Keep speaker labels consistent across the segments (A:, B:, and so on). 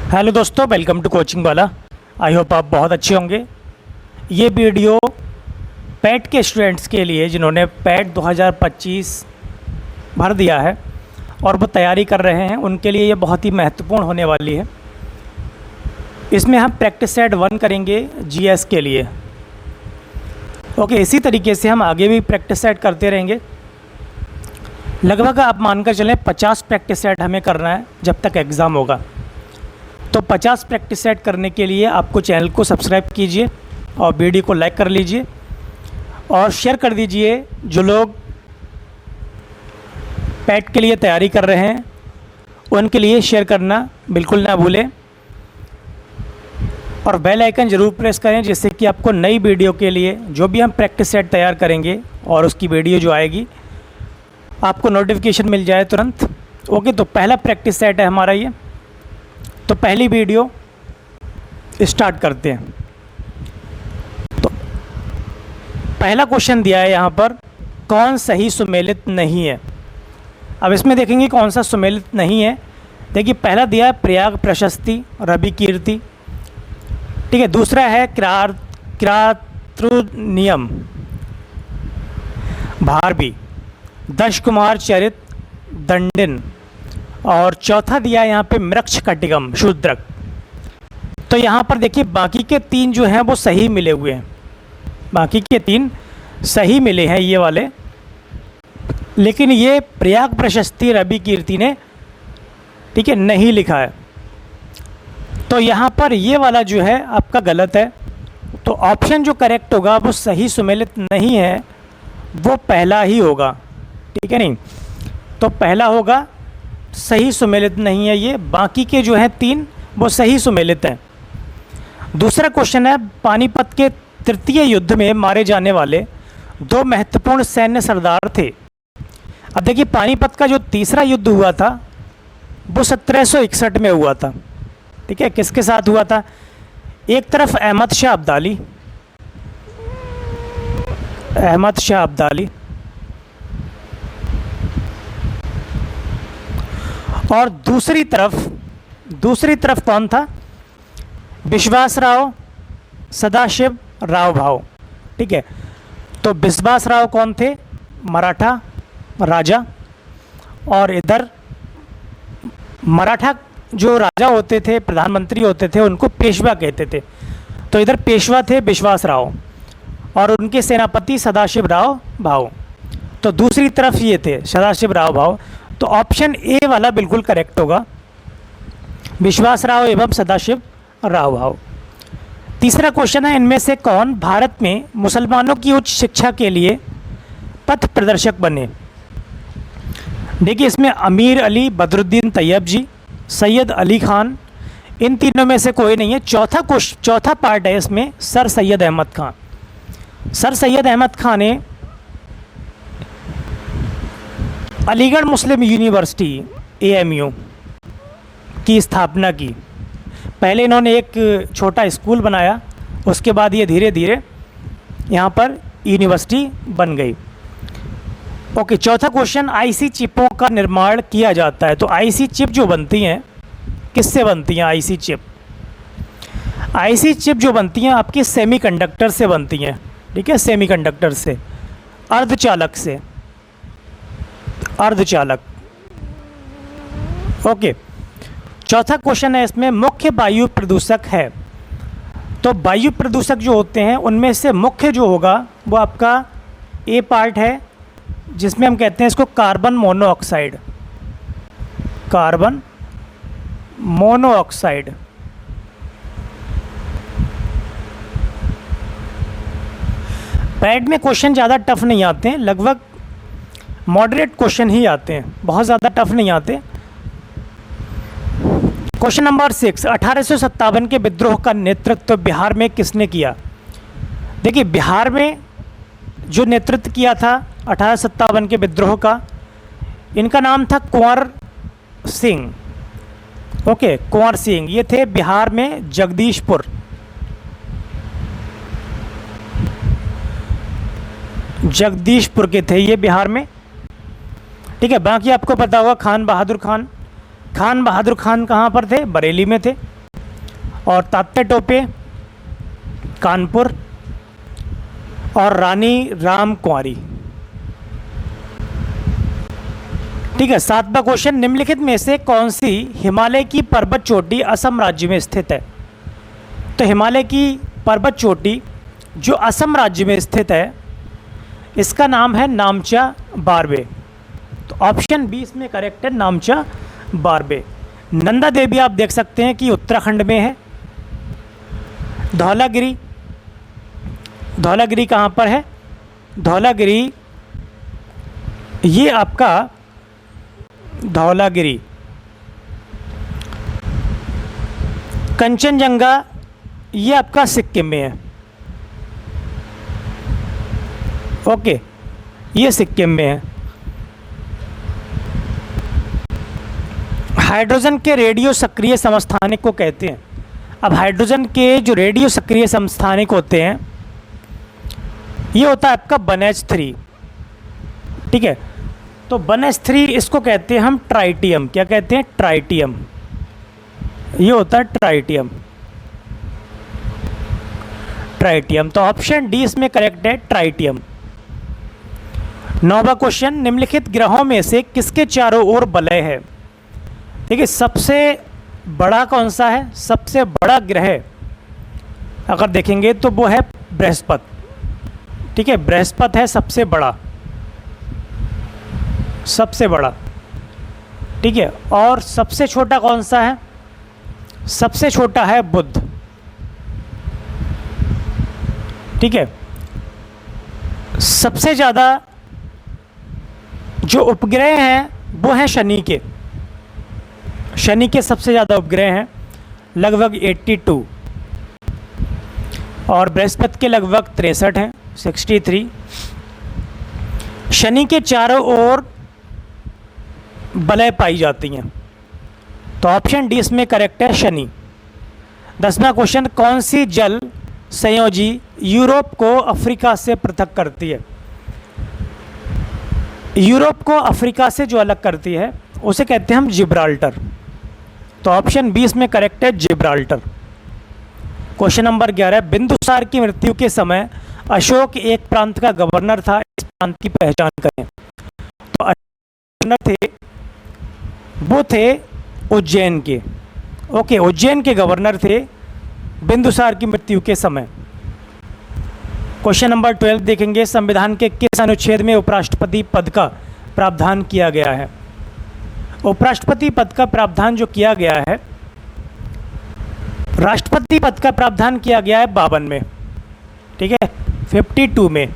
A: Hello दोस्तों, welcome to coaching वाला। I hope आप बहुत अच्छे होंगे। ये वीडियो पैट के स्टूडेंट्स के लिए जिन्होंने पैट 2025 भर दिया है और वो तैयारी कर रहे हैं, उनके लिए ये बहुत ही महत्वपूर्ण होने वाली है। इसमें हम प्रैक्टिस सेट 1 करेंगे जीएस के लिए। ओके, इसी तरीके से हम आगे भी प्रैक्टिस सेट करते रहेंगे। लगभग आप मानकर चलें 50 प्रैक्टिस सेट हमें करना है जब तक एग्ज़ाम होगा। तो 50 प्रैक्टिस सेट करने के लिए आपको चैनल को सब्सक्राइब कीजिए और वीडियो को लाइक कर लीजिए और शेयर कर दीजिए। जो लोग पैट के लिए तैयारी कर रहे हैं उनके लिए शेयर करना बिल्कुल ना भूलें और बेल आइकन ज़रूर प्रेस करें, जिससे कि आपको नई वीडियो के लिए जो भी हम प्रैक्टिस सेट तैयार करेंगे और उसकी वीडियो जो आएगी आपको नोटिफिकेशन मिल जाए तुरंत। ओके, तो पहला प्रैक्टिस सेट है हमारा ये। तो पहली वीडियो स्टार्ट करते हैं। तो पहला क्वेश्चन दिया है यहाँ पर, कौन सही सुमेलित नहीं है। अब इसमें देखेंगे कौन सा सुमेलित नहीं है। देखिए, पहला दिया है प्रयाग प्रशस्ति रवि कीर्ति, ठीक है। दूसरा है किरातृनियम भारवी, दश कुमार चरित दंडिन, और चौथा दिया है यहाँ पे मृक्ष कटिगम शूद्रक। तो यहाँ पर देखिए बाकी के 3 जो हैं वो सही मिले हुए हैं, बाकी के 3 सही मिले हैं ये वाले, लेकिन ये प्रयाग प्रशस्ति रवि कीर्ति ने, ठीक है, नहीं लिखा है। तो यहाँ पर ये वाला जो है आपका गलत है। तो ऑप्शन जो करेक्ट होगा वो सही सुमेलित नहीं है, वो पहला ही होगा, ठीक है। नहीं तो पहला होगा सही सुमेलित नहीं है ये, बाकी के जो हैं 3 वो सही सुमेलित हैं। दूसरा क्वेश्चन है, पानीपत के तृतीय युद्ध में मारे जाने वाले 2 महत्वपूर्ण सैन्य सरदार थे। अब देखिए, पानीपत का जो तीसरा युद्ध हुआ था वो 1761 में हुआ था, ठीक है। किसके साथ हुआ था? एक तरफ अहमद शाह अब्दाली और दूसरी तरफ कौन था? विश्वासराव सदाशिव राव भाऊ, ठीक है। तो विश्वासराव कौन थे? मराठा राजा, और इधर मराठा जो राजा होते थे, प्रधानमंत्री होते थे, उनको पेशवा कहते थे। तो इधर पेशवा थे विश्वासराव और उनके सेनापति सदाशिव राव भाऊ। तो दूसरी तरफ ये थे सदाशिव राव भाऊ। तो ऑप्शन ए वाला बिल्कुल करेक्ट होगा, विश्वासराव एवं सदाशिव राव भाऊ। तीसरा क्वेश्चन है, इनमें से कौन भारत में मुसलमानों की उच्च शिक्षा के लिए पथ प्रदर्शक बने? देखिए, इसमें अमीर अली बदरुद्दीन तैयब जी, सैयद अली खान, इन तीनों में से कोई नहीं है। चौथा पार्ट है इसमें, सर सैयद अहमद खान। सर सैयद अहमद खान ने अलीगढ़ मुस्लिम यूनिवर्सिटी AMU की स्थापना की। पहले इन्होंने एक छोटा स्कूल बनाया, उसके बाद ये धीरे धीरे यहाँ पर यूनिवर्सिटी बन गई। ओके, चौथा क्वेश्चन, IC चिपों का निर्माण किया जाता है। तो IC चिप जो बनती हैं, किससे बनती हैं IC चिप? IC चिप जो बनती हैं आपकी सेमीकंडक्टर से बनती हैं, ठीक है, सेमीकंडक्टर से, अर्धचालक। ओके, चौथा क्वेश्चन है इसमें, मुख्य वायु प्रदूषक है। तो वायु प्रदूषक जो होते हैं उनमें से मुख्य जो होगा वो आपका ए पार्ट है, जिसमें हम कहते हैं इसको कार्बन मोनोऑक्साइड। पैड में क्वेश्चन ज़्यादा टफ नहीं आते हैं, लगभग मॉडरेट क्वेश्चन ही आते हैं, बहुत ज़्यादा टफ नहीं आते। क्वेश्चन नंबर 6, 1857 के विद्रोह का नेतृत्व बिहार में किसने किया? देखिए, बिहार में जो नेतृत्व किया था 1857 के विद्रोह का, इनका नाम था कुंवर सिंह। ओके, कुंवर सिंह, ये थे बिहार में जगदीशपुर के थे ये बिहार में, ठीक है। बाकी आपको पता होगा खान बहादुर खान कहाँ पर थे? बरेली में थे। और तात्या टोपे कानपुर और रानी राम कुंवारी। ठीक है, 7वां क्वेश्चन, निम्नलिखित में से कौन सी हिमालय की पर्वत चोटी असम राज्य में स्थित है? तो हिमालय की पर्वत चोटी जो असम राज्य में स्थित है इसका नाम है नामचा बारवे। तो ऑप्शन 20 में करेक्ट है, नामचा बारवे। नंदा देवी आप देख सकते हैं कि उत्तराखंड में है। धौलागिरी, धौलागिरी कहाँ पर है? धौलागिरी ये आपका धौलागिरी। कंचनजंगा ये आपका सिक्किम में है। ओके, ये सिक्किम में है। हाइड्रोजन के रेडियो सक्रिय समस्थानिक को कहते हैं। अब हाइड्रोजन के जो रेडियो सक्रिय समस्थानिक होते हैं ये होता है आपका BnH3। ठीक है, तो BnH3 इसको कहते हैं हम ट्राइटियम। क्या कहते हैं? ट्राइटियम। ये होता है ट्राइटियम, ट्राइटियम। तो ऑप्शन डी इसमें करेक्ट है, ट्राइटियम। 9वां क्वेश्चन, निम्नलिखित ग्रहों में से किसके चारों ओर वलय है? देखिए, सबसे बड़ा कौन सा है? सबसे बड़ा ग्रह अगर देखेंगे तो वो है बृहस्पति। ठीक है, बृहस्पति है सबसे बड़ा, सबसे बड़ा। ठीक है, और सबसे छोटा कौन सा है? सबसे छोटा है बुध। ठीक है, सबसे ज़्यादा जो उपग्रह हैं वो हैं शनि के। शनि के सबसे ज़्यादा उपग्रह हैं, लगभग 82, और बृहस्पति के लगभग 63 हैं, 63। शनि के चारों ओर वलय पाई जाती हैं, तो ऑप्शन डी इसमें करेक्ट है, शनि। 10वां क्वेश्चन, कौन सी जल संयोजी यूरोप को अफ्रीका से पृथक करती है? यूरोप को अफ्रीका से जो अलग करती है उसे कहते हैं हम जिब्राल्टर। तो ऑप्शन 20 में करेक्ट है, जिब्राल्टर। क्वेश्चन नंबर 11, बिंदुसार की मृत्यु के समय अशोक एक प्रांत का गवर्नर था, इस प्रांत की पहचान करें। तो गवर्नर थे वो थे उज्जैन के। ओके, उज्जैन के गवर्नर थे बिंदुसार की मृत्यु के समय। क्वेश्चन नंबर 12 देखेंगे, संविधान के किस अनुच्छेद में उपराष्ट्रपति पद का प्रावधान किया गया है? उपराष्ट्रपति पद का प्रावधान जो किया गया है, राष्ट्रपति पद का प्रावधान किया गया है 52 में। ठीक है, 52 में,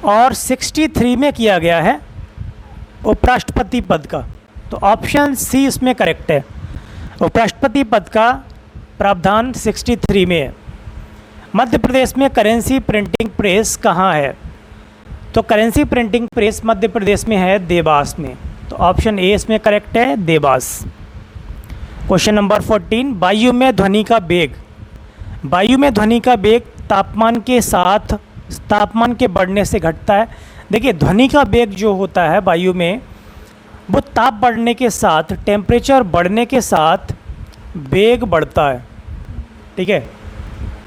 A: और 63 में किया गया है उपराष्ट्रपति पद का। तो ऑप्शन सी इसमें करेक्ट है, उपराष्ट्रपति पद का प्रावधान 63 में है। मध्य प्रदेश में करेंसी प्रिंटिंग प्रेस कहाँ है? तो currency printing press Madhya Pradesh में है, देवास में। तो ऑप्शन ए इसमें करेक्ट है, देवास। क्वेश्चन नंबर 14, वायु में ध्वनि का वेग। वायु में ध्वनि का वेग तापमान के साथ, तापमान के बढ़ने से घटता है। देखिए, ध्वनि का वेग जो होता है वायु में, वो ताप बढ़ने के साथ, टेम्परेचर बढ़ने के साथ वेग बढ़ता है। ठीक है,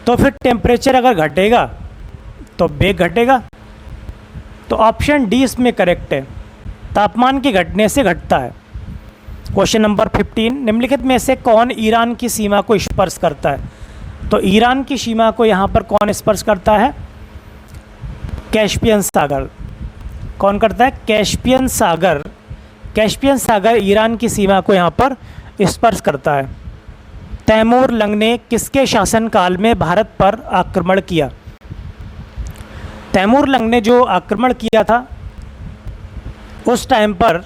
A: तो फिर टेम्परेचर अगर घटेगा तो वेग घटेगा। तो ऑप्शन डी इसमें करेक्ट है, तापमान के घटने से घटता है। क्वेश्चन नंबर 15, निम्नलिखित में से कौन ईरान की सीमा को स्पर्श करता है? तो ईरान की सीमा को यहाँ पर कौन स्पर्श करता है? कैस्पियन सागर। कौन करता है? कैस्पियन सागर। कैस्पियन सागर ईरान की सीमा को यहाँ पर स्पर्श करता है। तैमूर लंग ने किसके शासनकाल में भारत पर आक्रमण किया? तैमूर लंग ने जो आक्रमण किया था उस टाइम पर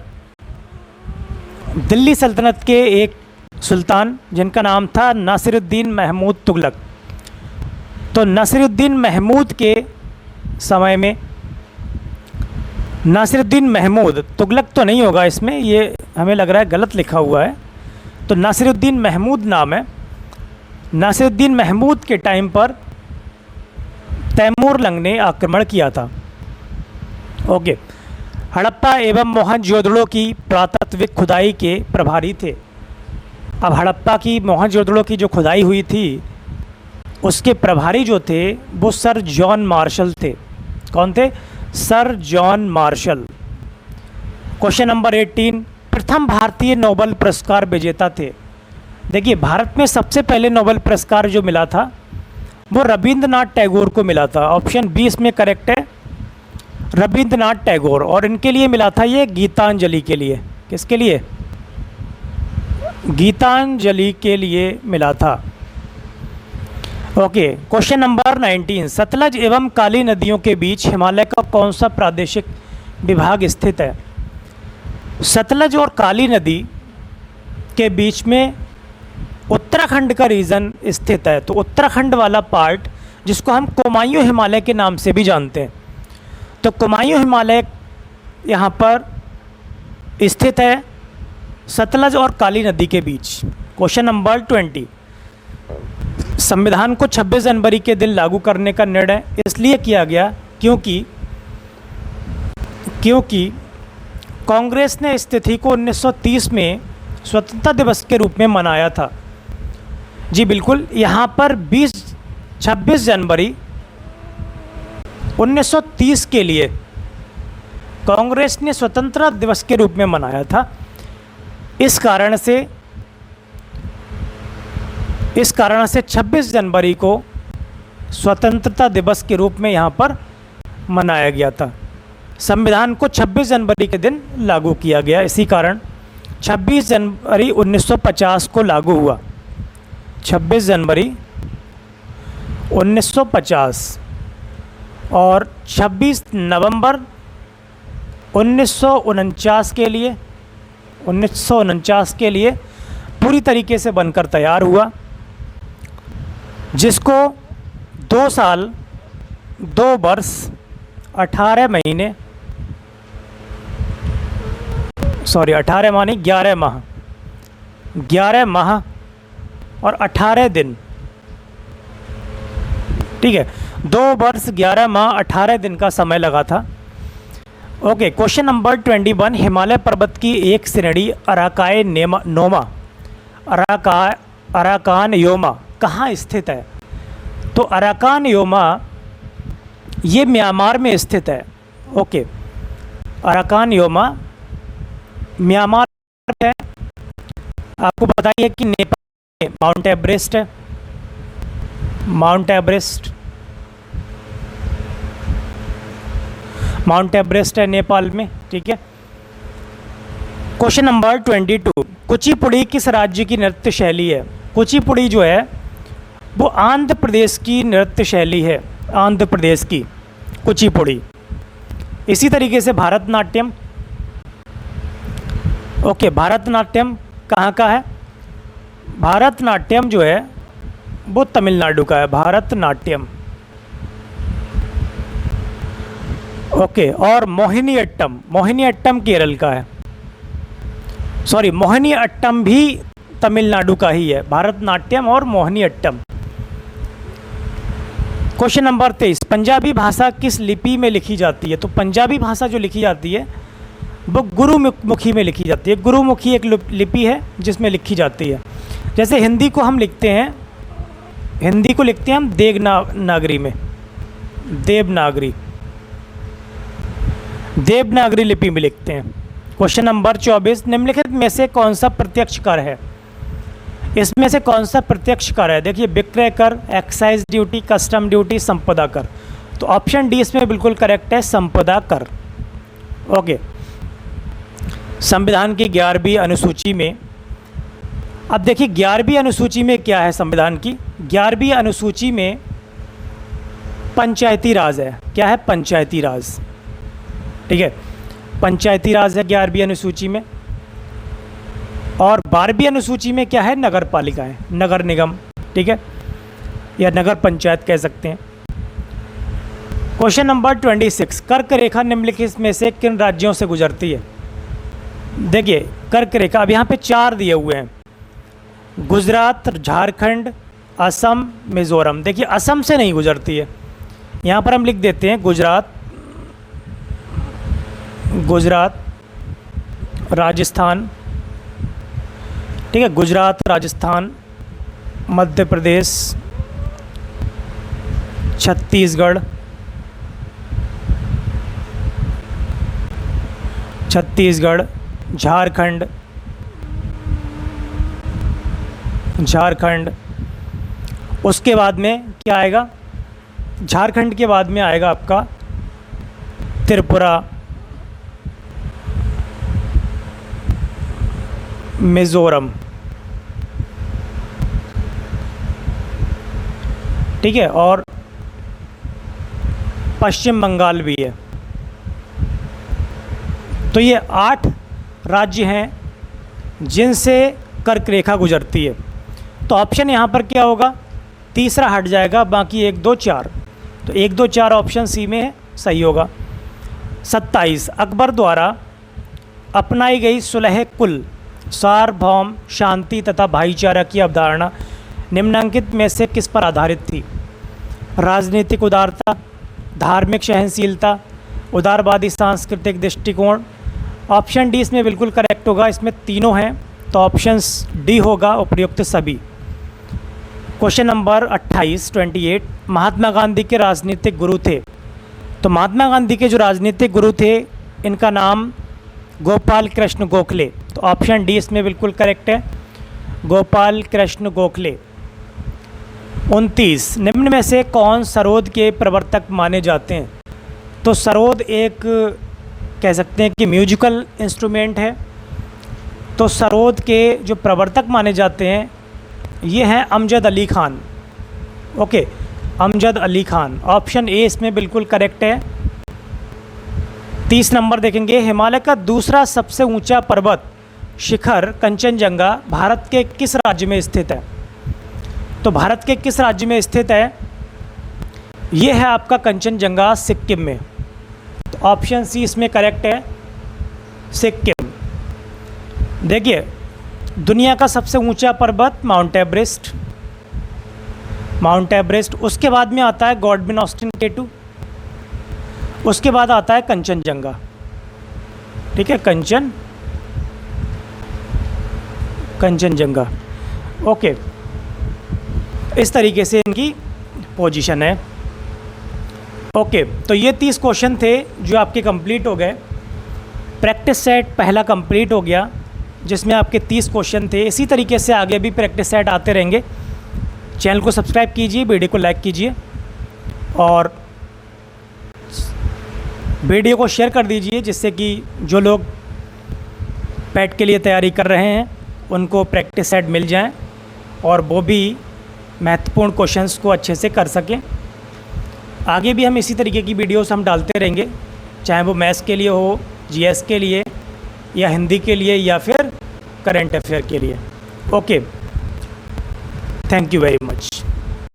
A: दिल्ली सल्तनत के एक सुल्तान जिनका नाम था नासिरुद्दीन महमूद तुगलक। तो नासिरुद्दीन महमूद के समय में, नासिरुद्दीन महमूद, तुगलक तो नहीं होगा इसमें, ये हमें लग रहा है गलत लिखा हुआ है। तो नासिरुद्दीन महमूद नाम है। नासिरुद्दीन महमूद के टाइम पर तैमूर लंग ने आक्रमण किया था। ओके, हड़प्पा एवं मोहनजोदड़ो की पुरातत्विक खुदाई के प्रभारी थे। अब हड़प्पा की मोहनजोदड़ो की जो खुदाई हुई थी उसके प्रभारी जो थे वो सर जॉन मार्शल थे। कौन थे? Sir John Marshall. Question number 18, प्रथम भारतीय नोबेल पुरस्कार विजेता थे। देखिए, भारत में सबसे पहले नोबेल पुरस्कार जो मिला था वो रविंद्रनाथ टैगोर को मिला था। ऑप्शन बी इसमें करेक्ट है, रविंद्रनाथ टैगोर। और इनके लिए मिला था ये गीतांजलि के लिए। किसके लिए? गीतांजलि के लिए मिला था। ओके, क्वेश्चन नंबर 19, सतलज एवं काली नदियों के बीच हिमालय का कौन सा प्रादेशिक विभाग स्थित है? सतलज और काली नदी के बीच में उत्तराखंड का रीजन स्थित है। तो उत्तराखंड वाला पार्ट जिसको हम कुमायूं हिमालय के नाम से भी जानते हैं, तो कुमायूं हिमालय यहाँ पर स्थित है सतलज और काली नदी के बीच। क्वेश्चन नंबर 20, संविधान को 26 जनवरी के दिन लागू करने का निर्णय इसलिए किया गया क्योंकि कांग्रेस ने इस तिथि को 1930 में स्वतंत्रता दिवस के रूप में मनाया था। जी बिल्कुल, यहाँ पर 26 जनवरी 1930 के लिए कांग्रेस ने स्वतंत्रता दिवस के रूप में मनाया था। इस कारण से 26 जनवरी को स्वतंत्रता दिवस के रूप में यहाँ पर मनाया गया था। संविधान को 26 जनवरी के दिन लागू किया गया, इसी कारण 26 जनवरी 1950 को लागू हुआ। 26 जनवरी 1950 और 26 नवंबर 1949 के लिए पूरी तरीके से बनकर तैयार हुआ, जिसको 2 साल 2 वर्ष 18 महीने 18 मानी 11 माह और 18 दिन, ठीक है, 2 वर्ष 11 माह 18 दिन का समय लगा था। ओके, क्वेश्चन नंबर 21, हिमालय पर्वत की एक श्रेणी अराकान योमा कहाँ स्थित है? तो अराकान योमा ये म्यांमार में स्थित है। ओके, अराकान योमा म्यांमार है। आपको बताइए कि नेपाल में माउंट एवरेस्ट है। माउंट एवरेस्ट है नेपाल में, ठीक है। क्वेश्चन नंबर 22, कुचिपुड़ी किस राज्य की नृत्य शैली है? कुचिपुड़ी जो है वो आंध्र प्रदेश की नृत्य शैली है, आंध्र प्रदेश की कुचिपुड़ी। इसी तरीके से भारतनाट्यम, ओके, भारतनाट्यम कहाँ का है? भारतनाट्यम जो है वो तमिलनाडु का है, भारतनाट्यम। ओके, और मोहिनीअट्टम केरल का है। सॉरी, मोहिनीअट्टम भी तमिलनाडु का ही है, भारतनाट्यम और मोहिनीअट्टम। क्वेश्चन नंबर 23, पंजाबी भाषा किस लिपि में लिखी जाती है? तो पंजाबी भाषा जो लिखी जाती है वो गुरुमुखी में लिखी जाती है। गुरुमुखी एक लिपि है जिसमें लिखी जाती है। जैसे हिंदी को हम लिखते हैं, हिंदी को लिखते हैं हम देवनागरी में, देवनागरी लिपि में लिखते हैं। क्वेश्चन नंबर 24, निम्नलिखित में से कौन सा प्रत्यक्ष कर है? इसमें से कौन सा प्रत्यक्ष कर है? देखिए, विक्रय कर, एक्साइज ड्यूटी, कस्टम ड्यूटी, संपदा कर। तो ऑप्शन डी इसमें बिल्कुल करेक्ट है, संपदा कर। ओके, संविधान की 11वीं अनुसूची में, अब देखिए 11वीं अनुसूची में क्या है? संविधान की 11वीं अनुसूची में पंचायती राज है। क्या है? पंचायती राज, ठीक है, पंचायती राज है 11वीं अनुसूची में। और 12वीं अनुसूची में क्या है? नगर पालिका है, नगर निगम, ठीक है, या नगर पंचायत कह सकते हैं। क्वेश्चन नंबर 26, कर्क रेखा निम्नलिखित में से किन राज्यों से गुजरती है? देखिए, कर्क रेखा अब यहाँ पे 4 दिए हुए हैं, गुजरात, झारखंड, असम, मिज़ोरम। देखिए, असम से नहीं गुजरती है, यहाँ पर हम लिख देते हैं गुजरात, राजस्थान, ठीक है, गुजरात, राजस्थान, मध्य प्रदेश, छत्तीसगढ़, झारखंड, उसके बाद में क्या आएगा, झारखंड के बाद में आएगा आपका त्रिपुरा, मिज़ोरम, ठीक है, और पश्चिम बंगाल भी है। तो ये 8 राज्य हैं जिनसे कर्क रेखा गुजरती है। तो ऑप्शन यहाँ पर क्या होगा, तीसरा हट जाएगा, बाकी 1, 2, 4। तो 1, 2, 4 ऑप्शन सी में है, सही होगा। 27 अकबर द्वारा अपनाई गई सुलह कुल, सार्वभौम, शांति तथा भाईचारा की अवधारणा निम्नलिखित में से किस पर आधारित थी? राजनीतिक उदारता, धार्मिक सहनशीलता, उदारवादी सांस्कृतिक दृष्टिकोण। ऑप्शन डी इसमें बिल्कुल करेक्ट होगा, इसमें तीनों हैं, तो ऑप्शन डी होगा उपयुक्त सभी। क्वेश्चन नंबर 28 महात्मा गांधी के राजनीतिक गुरु थे। तो महात्मा गांधी के जो राजनीतिक गुरु थे, इनका नाम गोपाल कृष्ण गोखले। तो ऑप्शन डी इसमें बिल्कुल करेक्ट है, गोपाल कृष्ण गोखले। 29 निम्न में से कौन सरोद के प्रवर्तक माने जाते हैं? तो सरोद एक कह सकते हैं कि म्यूजिकल इंस्ट्रूमेंट है। तो सरोद के जो प्रवर्तक माने जाते हैं ये हैं Amjad Ali Khan. Okay, Amjad Ali Khan, option A इसमें बिल्कुल करेक्ट है। 30 नंबर देखेंगे, हिमालय का दूसरा सबसे ऊंचा पर्वत शिखर कंचनजंगा भारत के किस राज्य में स्थित है? तो भारत के किस राज्य में स्थित है? ये है आपका कंचनजंगा सिक्किम में। तो ऑप्शन सी इसमें करेक्ट है, सिक्किम। देखिए, दुनिया का सबसे ऊंचा पर्वत माउंट एवरेस्ट, उसके बाद में आता है गॉडविन ऑस्टिन K2, उसके बाद आता है कंचनजंगा। ठीक है, कंचनजंगा। ओके, इस तरीके से इनकी पोजीशन है। ओके, तो ये 30 क्वेश्चन थे जो आपके कंप्लीट हो गए। प्रैक्टिस सेट पहला कंप्लीट हो गया, जिसमें आपके 30 क्वेश्चन थे। इसी तरीके से आगे भी प्रैक्टिस सेट आते रहेंगे। चैनल को सब्सक्राइब कीजिए, वीडियो को लाइक कीजिए और वीडियो को शेयर कर दीजिए, जिससे कि जो लोग पैट के लिए तैयारी कर रहे हैं उनको प्रैक्टिस सेट मिल जाएं और वो भी महत्वपूर्ण क्वेश्चंस को अच्छे से कर सकें। आगे भी हम इसी तरीके की वीडियोस हम डालते रहेंगे, चाहे वो मैथ्स के लिए हो, जीएस के लिए, या हिंदी के लिए, या फिर करंट अफेयर के लिए। Okay, thank you very much.